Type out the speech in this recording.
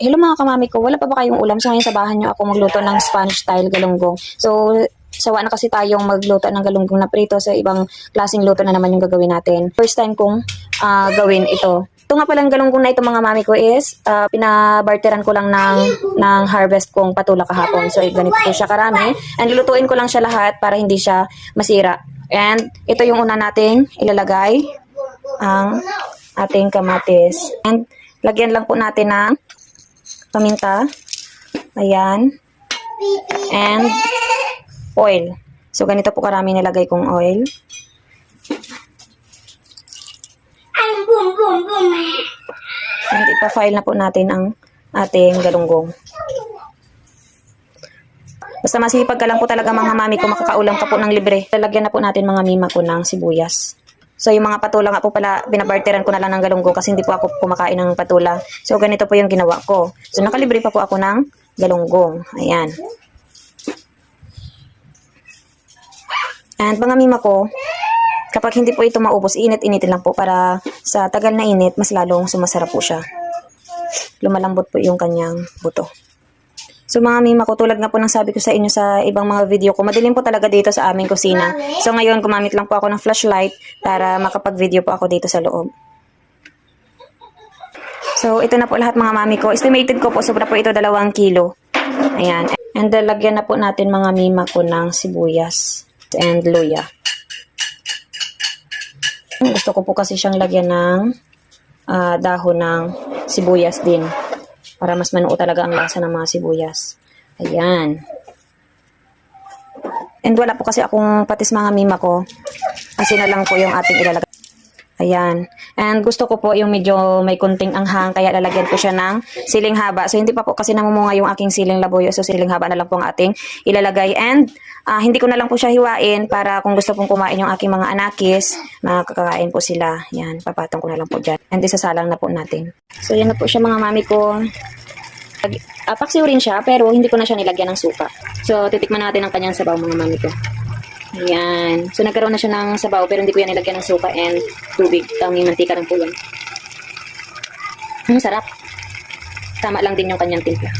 Hello mga kamami ko, wala pa ba kayong ulam? So ngayon sabahan nyo ako magluto ng Spanish style galunggong. So sawa na kasi tayong magluto ng galunggong na prito, so ibang klaseng luto na naman yung gagawin natin. First time kong gawin ito. Ito nga palang galunggong na ito mga mami ko is pinabarteran ko lang ng harvest kong patula kahapon. So ganito po siya karami. And lulutuin ko lang siya lahat para hindi siya masira. And ito yung una nating ilalagay, ang ating kamatis. And lagyan lang po natin ng paminta. Ayan. And oil. So, ganito po karami nilagay kong oil. And ipa-file na po natin ang ating galunggong. Basta masipag ka lang po talaga mga mami ko, makakaulam ka po ng libre. Lalagyan na po natin mga mima ko ng sibuyas. So, yung mga patula nga po pala, binabarteran ko na lang ng galunggong kasi hindi po ako kumakain ng patula. So, ganito po yung ginawa ko. So, nakalibre pa po ako ng galunggong. Ayan. And mga mima ko, kapag hindi po ito maubos, init-initin lang po para sa tagal na init, mas lalong sumasarap po siya. Lumalambot po yung kanyang buto. So mga mima ko, tulad nga po ng sabi ko sa inyo sa ibang mga video ko, madilim po talaga dito sa aming kusina. So ngayon, gumamit lang po ako ng flashlight para makapag-video po ako dito sa loob. So ito na po lahat mga mami ko. Estimated ko po, sobra po ito 2 kilo. Ayan. And lagyan na po natin mga mima ko ng sibuyas and luya. Gusto ko po kasi siyang lagyan ng dahon ng sibuyas din. Para mas manuo talaga ang lasa ng mga sibuyas. Ayan. And wala po kasi akong patis mga mima ko. Kasi na lang po yung ating ilalagay. Ayan. And gusto ko po yung medyo may kunting anghang. Kaya lalagyan ko siya ng siling haba. So hindi pa po kasi namumunga yung aking siling labuyo. So siling haba na lang po ang ating ilalagay. And hindi ko na lang po siya hiwain para kung gusto pong kumain yung aking mga anakis, makakakain po sila. Yan, papatong ko na lang po dyan. And isasalang na po natin. So yan na po siya mga mami ko. Paksiw rin siya pero hindi ko na siya nilagyan ng suka. So titikman natin ang kanyang sabaw mga mami ko. Ayan. So nagkaroon na siya ng sabaw pero hindi ko yan nilagyan ng suka and tubig. Tanging mantika lang po yan. Sarap. Tama lang din yung kanyang timpla.